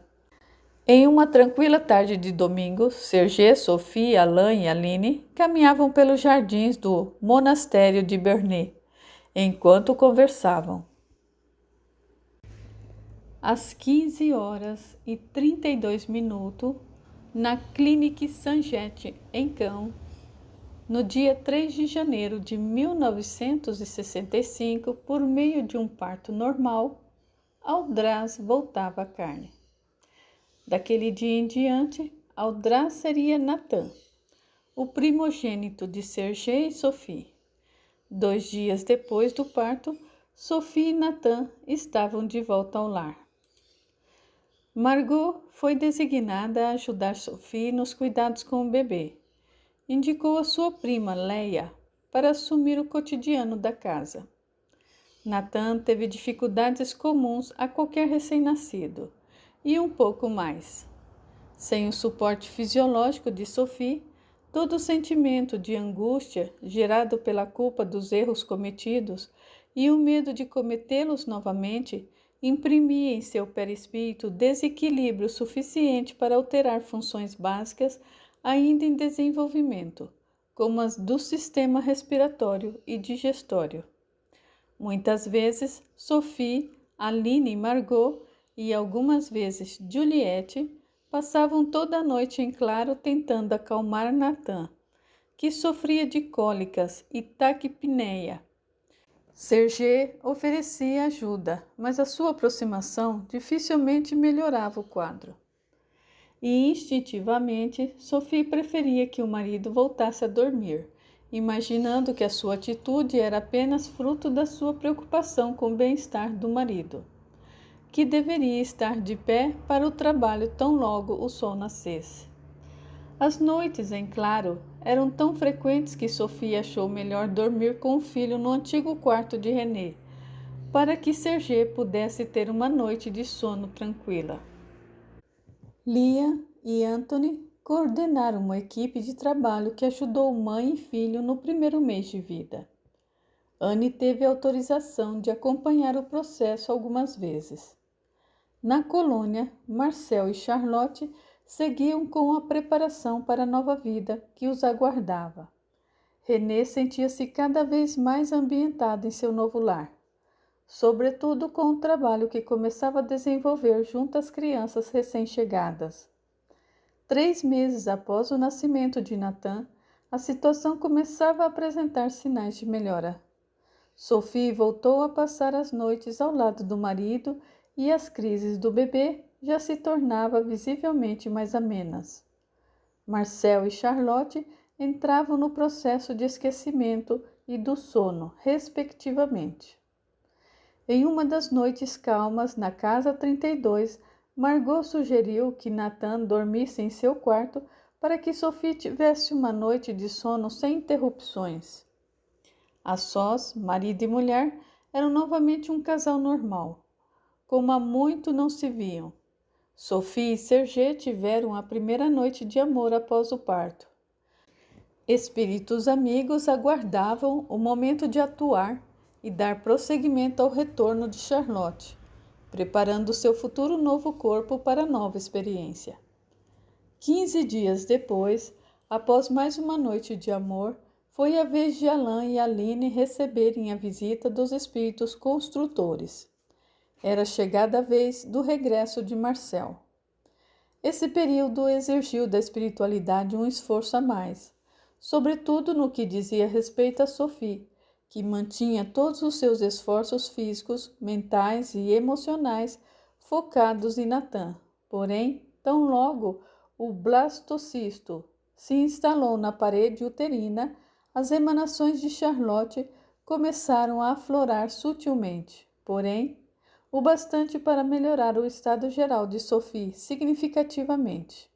Em uma tranquila tarde de domingo, Serge, Sophie, Alain e Aline caminhavam pelos jardins do monastério de Bernay, enquanto conversavam. Às 15h32, na Clinique Saint-Jet, em Caen, no dia 3 de janeiro de 1965, por meio de um parto normal, Aldraz voltava à carne. Daquele dia em diante, Aldraz seria Nathan, o primogênito de Serge e Sophie. 2 dias depois do parto, Sophie e Nathan estavam de volta ao lar. Margot foi designada a ajudar Sophie nos cuidados com o bebê. Indicou a sua prima, Leia, para assumir o cotidiano da casa. Nathan teve dificuldades comuns a qualquer recém-nascido, e um pouco mais. Sem o suporte fisiológico de Sophie, todo o sentimento de angústia gerado pela culpa dos erros cometidos e o medo de cometê-los novamente imprimia em seu perispírito desequilíbrio suficiente para alterar funções básicas ainda em desenvolvimento, como as do sistema respiratório e digestório. Muitas vezes, Sophie, Aline e Margot, e algumas vezes Juliette, passavam toda a noite em claro tentando acalmar Nathan, que sofria de cólicas e taquipneia. Serge oferecia ajuda, mas a sua aproximação dificilmente melhorava o quadro. E instintivamente, Sophie preferia que o marido voltasse a dormir, imaginando que a sua atitude era apenas fruto da sua preocupação com o bem-estar do marido, que deveria estar de pé para o trabalho tão logo o sol nascesse. As noites, em claro, eram tão frequentes que Sophie achou melhor dormir com o filho no antigo quarto de René, para que Serge pudesse ter uma noite de sono tranquila. Lia e Anthony coordenaram uma equipe de trabalho que ajudou mãe e filho no primeiro mês de vida. Anne teve autorização de acompanhar o processo algumas vezes. Na colônia, Marcel e Charlotte seguiam com a preparação para a nova vida que os aguardava. René sentia-se cada vez mais ambientado em seu novo lar, sobretudo com o trabalho que começava a desenvolver junto às crianças recém-chegadas. 3 meses após o nascimento de Nathan, a situação começava a apresentar sinais de melhora. Sophie voltou a passar as noites ao lado do marido e as crises do bebê já se tornavam visivelmente mais amenas. Marcel e Charlotte entravam no processo de esquecimento e do sono, respectivamente. Em uma das noites calmas na casa 32, Margot sugeriu que Nathan dormisse em seu quarto para que Sophie tivesse uma noite de sono sem interrupções. A sós, marido e mulher, eram novamente um casal normal, como há muito não se viam. Sophie e Serge tiveram a primeira noite de amor após o parto. Espíritos amigos aguardavam o momento de atuar e dar prosseguimento ao retorno de Charlotte, preparando seu futuro novo corpo para a nova experiência. 15 dias depois, após mais uma noite de amor, foi a vez de Alain e Aline receberem a visita dos espíritos construtores. Era chegada a vez do regresso de Marcel. Esse período exigiu da espiritualidade um esforço a mais, sobretudo no que dizia respeito a Sophie, que mantinha todos os seus esforços físicos, mentais e emocionais focados em Nathan. Porém, tão logo o blastocisto se instalou na parede uterina, as emanações de Charlotte começaram a aflorar sutilmente, porém, o bastante para melhorar o estado geral de Sophie significativamente.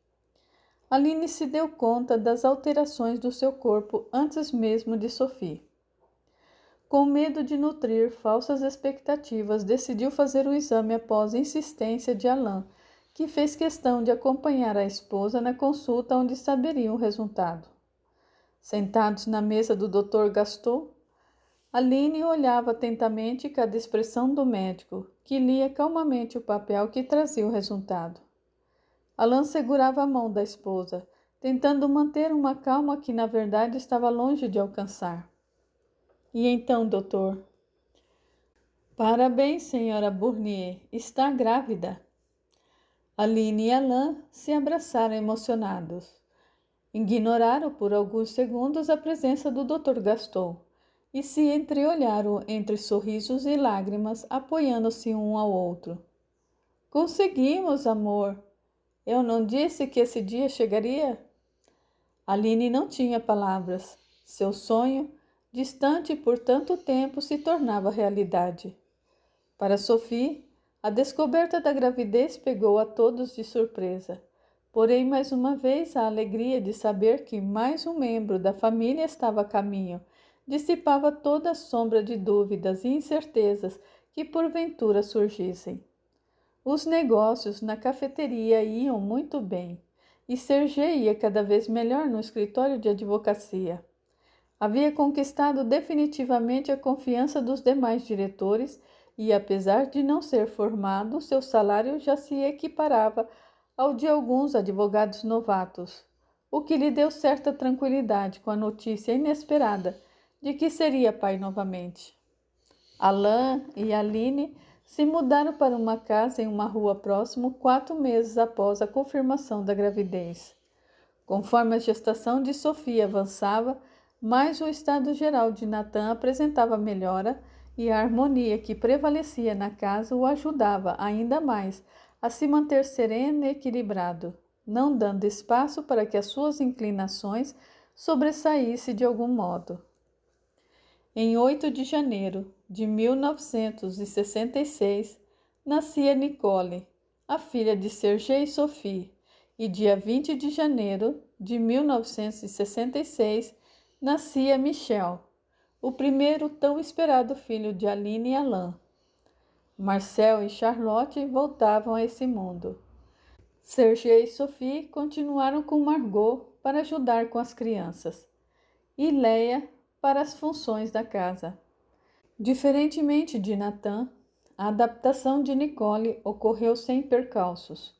Aline se deu conta das alterações do seu corpo antes mesmo de Sophie. Com medo de nutrir falsas expectativas, decidiu fazer o exame após insistência de Alain, que fez questão de acompanhar a esposa na consulta onde saberiam o resultado. Sentados na mesa do Dr. Gaston, Aline olhava atentamente cada expressão do médico, que lia calmamente o papel que trazia o resultado. Alain segurava a mão da esposa, tentando manter uma calma que na verdade estava longe de alcançar. E então, doutor? Parabéns, senhora Bournier, está grávida. Aline e Alain se abraçaram emocionados. Ignoraram por alguns segundos a presença do Dr. Gaston e se entreolharam entre sorrisos e lágrimas, apoiando-se um ao outro. Conseguimos, amor! Eu não disse que esse dia chegaria? Aline não tinha palavras. Seu sonho, distante por tanto tempo, se tornava realidade. Para Sophie, A descoberta da gravidez pegou a todos de surpresa. Porém, mais uma vez, a alegria de saber que mais um membro da família estava a caminho dissipava toda a sombra de dúvidas e incertezas que porventura surgissem. Os negócios na cafeteria iam muito bem e Sergei ia cada vez melhor no escritório de advocacia. Havia conquistado definitivamente a confiança dos demais diretores e, apesar de não ser formado, seu salário já se equiparava ao de alguns advogados novatos, o que lhe deu certa tranquilidade com a notícia inesperada de que seria pai novamente. Alain e Aline se mudaram para uma casa em uma rua próxima 4 meses após a confirmação da gravidez. Conforme a gestação de Sofia avançava, mais o estado geral de Natan apresentava melhora e a harmonia que prevalecia na casa o ajudava ainda mais a se manter sereno e equilibrado, não dando espaço para que as suas inclinações sobressaíssem de algum modo. Em 8 de janeiro de 1966, nascia Nicole, a filha de Sergei e Sophie, e dia 20 de janeiro de 1966, nascia Michel, o primeiro tão esperado filho de Aline e Alain. Marcel e Charlotte voltavam a esse mundo. Sergei e Sophie continuaram com Margot para ajudar com as crianças, e Leia para as funções da casa. Diferentemente de Natan, a adaptação de Nicole ocorreu sem percalços.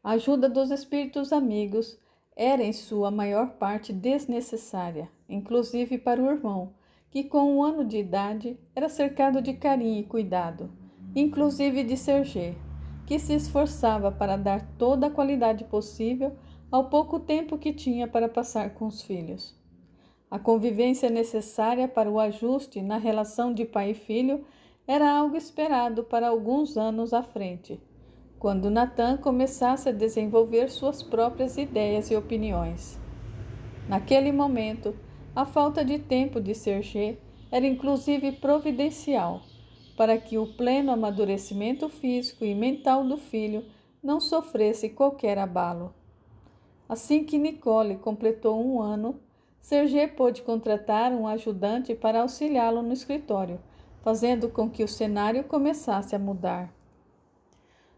A ajuda dos espíritos amigos era em sua maior parte desnecessária, inclusive para o irmão, que com 1 ano de idade era cercado de carinho e cuidado, inclusive de Sergei, que se esforçava para dar toda a qualidade possível ao pouco tempo que tinha para passar com os filhos. A convivência necessária para o ajuste na relação de pai e filho era algo esperado para alguns anos à frente, quando Natan começasse a desenvolver suas próprias ideias e opiniões. Naquele momento, a falta de tempo de Sergei era inclusive providencial, para que o pleno amadurecimento físico e mental do filho não sofresse qualquer abalo. Assim que Nicole completou 1 ano, Sergei pôde contratar um ajudante para auxiliá-lo no escritório, fazendo com que o cenário começasse a mudar.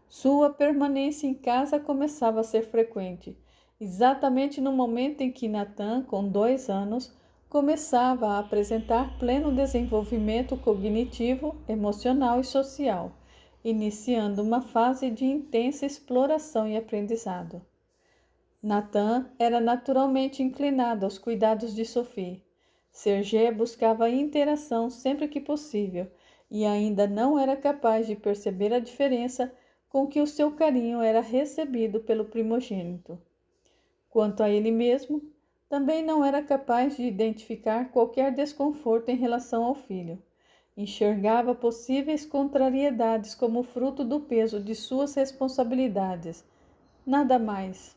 Sua permanência em casa começava a ser frequente, exatamente no momento em que Natan, com 2 anos, começava a apresentar pleno desenvolvimento cognitivo, emocional e social, iniciando uma fase de intensa exploração e aprendizado. Natan era naturalmente inclinado aos cuidados de Sophie. Sergei buscava a interação sempre que possível e ainda não era capaz de perceber a diferença com que o seu carinho era recebido pelo primogênito. Quanto a ele mesmo, também não era capaz de identificar qualquer desconforto em relação ao filho. Enxergava possíveis contrariedades como fruto do peso de suas responsabilidades. Nada mais.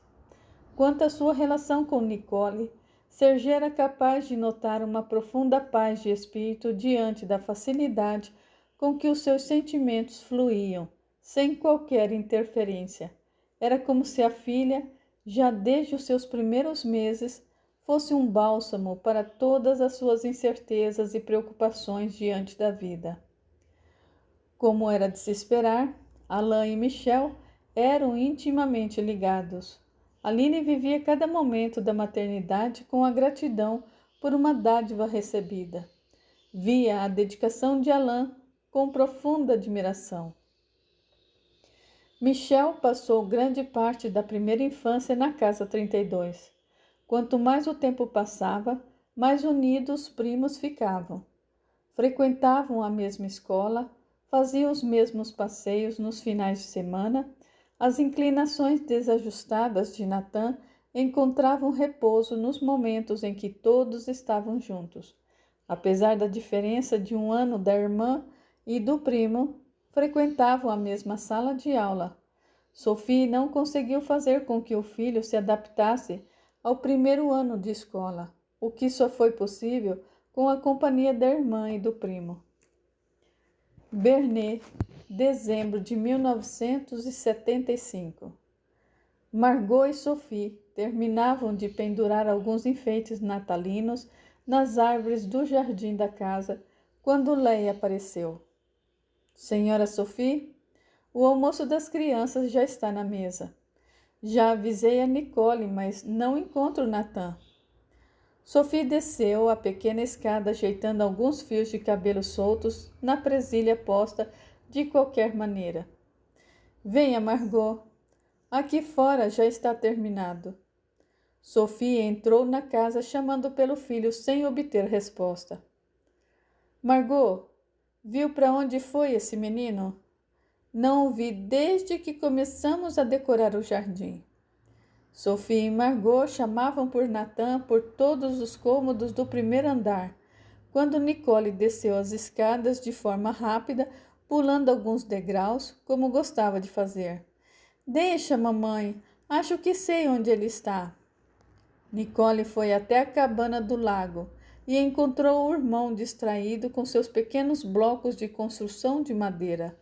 Quanto à sua relação com Nicole, Sergei era capaz de notar uma profunda paz de espírito diante da facilidade com que os seus sentimentos fluíam, sem qualquer interferência. Era como se a filha, já desde os seus primeiros meses, fosse um bálsamo para todas as suas incertezas e preocupações diante da vida. Como era de se esperar, Alain e Michel eram intimamente ligados. Aline vivia cada momento da maternidade com a gratidão por uma dádiva recebida. Via a dedicação de Alain com profunda admiração. Michel passou grande parte da primeira infância na Casa 32. Quanto mais o tempo passava, mais unidos os primos ficavam. Frequentavam a mesma escola, faziam os mesmos passeios nos finais de semana. As inclinações desajustadas de Natan encontravam repouso nos momentos em que todos estavam juntos. Apesar da diferença de 1 ano da irmã e do primo, frequentavam a mesma sala de aula. Sophie não conseguiu fazer com que o filho se adaptasse ao primeiro ano de escola, o que só foi possível com a companhia da irmã e do primo. Bernet dezembro de 1975. Margot e Sophie terminavam de pendurar alguns enfeites natalinos nas árvores do jardim da casa quando Leia apareceu. Senhora Sophie, o almoço das crianças já está na mesa. Já avisei a Nicole, mas não encontro Nathan. Sophie desceu a pequena escada ajeitando alguns fios de cabelo soltos na presilha posta de qualquer maneira. Venha, Margot. Aqui fora já está terminado. Sophie entrou na casa chamando pelo filho sem obter resposta. Margot, viu para onde foi esse menino? Não o vi desde que começamos a decorar o jardim. Sophie e Margot chamavam por Nathan por todos os cômodos do primeiro andar, quando Nicole desceu as escadas de forma rápida, pulando alguns degraus, como gostava de fazer. Deixa, mamãe, acho que sei onde ele está. Nicole foi até a cabana do lago e encontrou o irmão distraído com seus pequenos blocos de construção de madeira.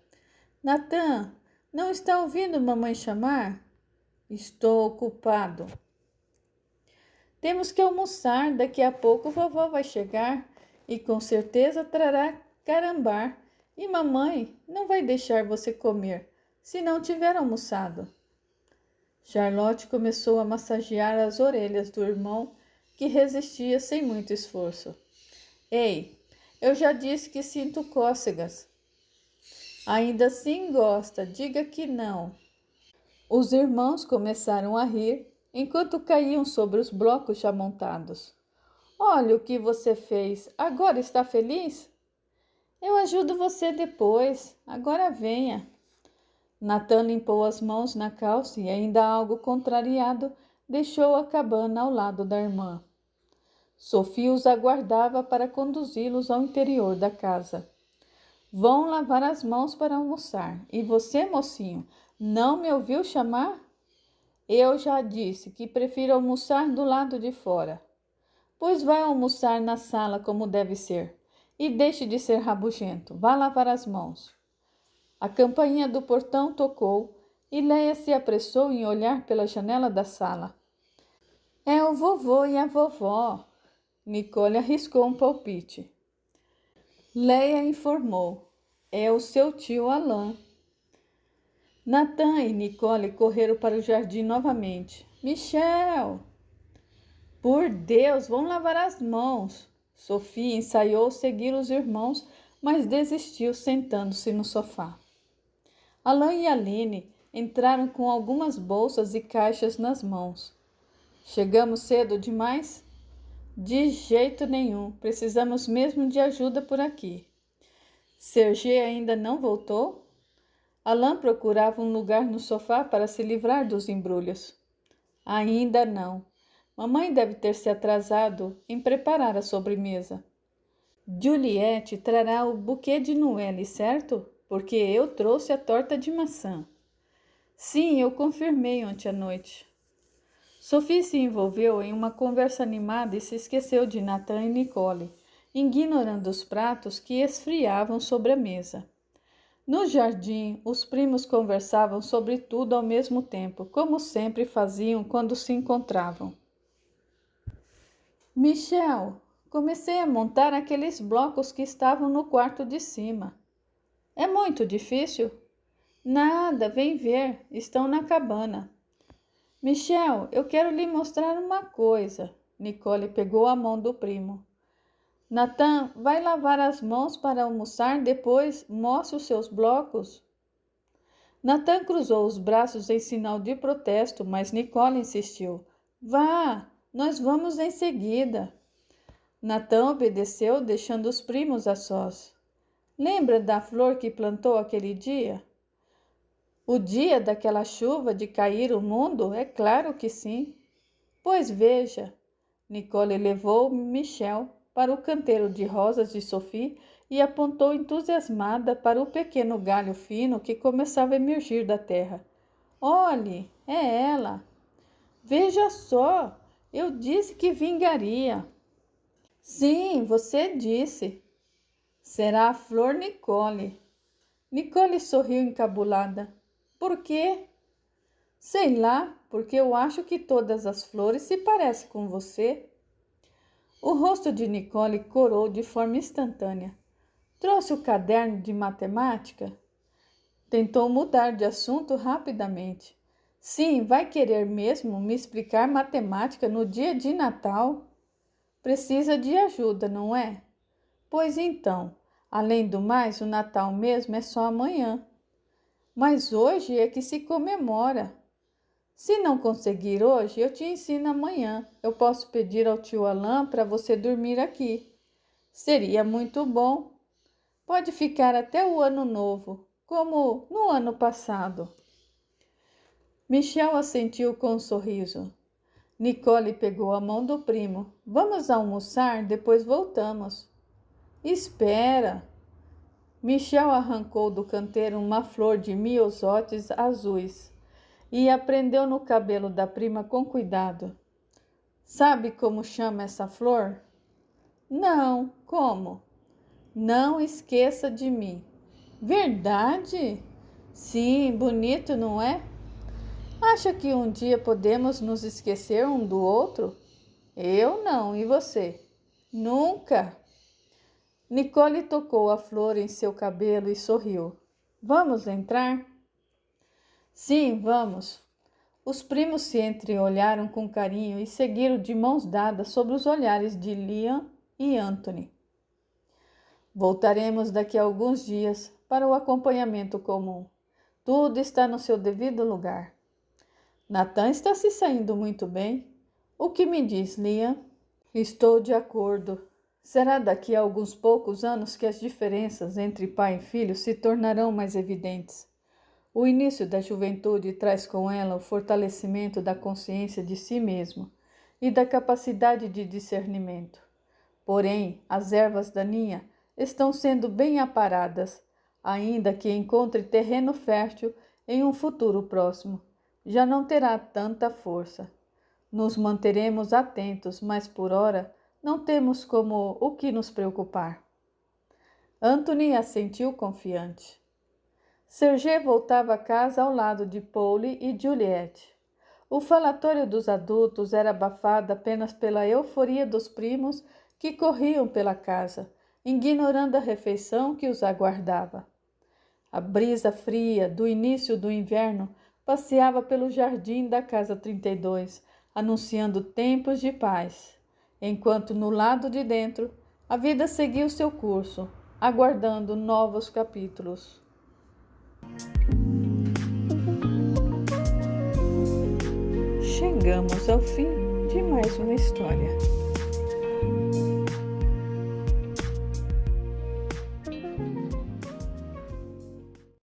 Nathan, não está ouvindo mamãe chamar? Estou ocupado. Temos que almoçar, daqui a pouco vovó vai chegar e com certeza trará carambar e mamãe não vai deixar você comer se não tiver almoçado. Charlotte começou a massagear as orelhas do irmão que resistia sem muito esforço. Ei, eu já disse que sinto cócegas. Ainda assim gosta, diga que não. Os irmãos começaram a rir enquanto caíam sobre os blocos já montados. Olha o que você fez, agora está feliz? Eu ajudo você depois, agora venha. Nathan limpou as mãos na calça e, ainda algo contrariado, deixou a cabana ao lado da irmã. Sophie os aguardava para conduzi-los ao interior da casa. Vão lavar as mãos para almoçar. E você, mocinho, não me ouviu chamar? Eu já disse que prefiro almoçar do lado de fora. Pois vai almoçar na sala como deve ser. E deixe de ser rabugento. Vá lavar as mãos. A campainha do portão tocou e Leia se apressou em olhar pela janela da sala. É o vovô e a vovó. Nicole arriscou um palpite. Leia informou. É o seu tio Alain. Nathan e Nicole correram para o jardim novamente. Michel! Por Deus, vão lavar as mãos. Sophie ensaiou seguir os irmãos, mas desistiu sentando-se no sofá. Alain e Aline entraram com algumas bolsas e caixas nas mãos. Chegamos cedo demais? De jeito nenhum, precisamos mesmo de ajuda por aqui. Serge ainda não voltou? Alain procurava um lugar no sofá para se livrar dos embrulhos. Ainda não. Mamãe deve ter se atrasado em preparar a sobremesa. Juliette trará o buquê de Noël, certo? Porque eu trouxe a torta de maçã. Sim, eu confirmei ontem à noite. Sophie se envolveu em uma conversa animada e se esqueceu de Nathan e Nicole, ignorando os pratos que esfriavam sobre a mesa. No jardim, os primos conversavam sobre tudo ao mesmo tempo, como sempre faziam quando se encontravam. Michel, comecei a montar aqueles blocos que estavam no quarto de cima. É muito difícil? Nada, vem ver, estão na cabana. Michel, eu quero lhe mostrar uma coisa. Nicole pegou a mão do primo. Nathan, vai lavar as mãos para almoçar, depois mostre os seus blocos. Nathan cruzou os braços em sinal de protesto, mas Nicole insistiu. Vá, nós vamos em seguida. Nathan obedeceu, deixando os primos a sós. Lembra da flor que plantou aquele dia? O dia daquela chuva de cair o mundo? É claro que sim. Pois veja. Nicole levou Michel para o canteiro de rosas de Sophie e apontou entusiasmada para o pequeno galho fino que começava a emergir da terra. Olhe, é ela. Veja só, eu disse que vingaria. Sim, você disse. Será a flor Nicole. Nicole sorriu encabulada. Por quê? Sei lá, porque eu acho que todas as flores se parecem com você. O rosto de Nicole corou de forma instantânea. Trouxe o caderno de matemática? Tentou mudar de assunto rapidamente. Sim, vai querer mesmo me explicar matemática no dia de Natal? Precisa de ajuda, não é? Pois então, além do mais, o Natal mesmo é só amanhã. Mas hoje é que se comemora. Se não conseguir hoje, eu te ensino amanhã. Eu posso pedir ao tio Alain para você dormir aqui. Seria muito bom. Pode ficar até o ano novo, como no ano passado. Michel assentiu com um sorriso. Nicole pegou a mão do primo. Vamos almoçar, depois voltamos. Espera! Michel arrancou do canteiro uma flor de miosótis azuis e a prendeu no cabelo da prima com cuidado. Sabe como chama essa flor? Não, como? Não esqueça de mim. Verdade? Sim, bonito, não é? Acha que um dia podemos nos esquecer um do outro? Eu não, e você? Nunca! Nicole tocou a flor em seu cabelo e sorriu. Vamos entrar? Sim, vamos. Os primos se entreolharam com carinho e seguiram de mãos dadas sob os olhares de Liam e Anthony. Voltaremos daqui a alguns dias para o acompanhamento comum. Tudo está no seu devido lugar. Nathan está se saindo muito bem. O que me diz, Liam? Estou de acordo. Será daqui a alguns poucos anos que as diferenças entre pai e filho se tornarão mais evidentes. O início da juventude traz com ela o fortalecimento da consciência de si mesmo e da capacidade de discernimento. Porém, as ervas daninhas estão sendo bem aparadas, ainda que encontre terreno fértil em um futuro próximo. Já não terá tanta força. Nos manteremos atentos, mas por ora não temos como o que nos preocupar. Anthony assentiu confiante. Serge voltava a casa ao lado de Polly e Juliette. O falatório dos adultos era abafado apenas pela euforia dos primos que corriam pela casa, ignorando a refeição que os aguardava. A brisa fria do início do inverno passeava pelo jardim da casa 32, anunciando tempos de paz, enquanto no lado de dentro a vida seguia o seu curso, aguardando novos capítulos. Chegamos ao fim de mais uma história.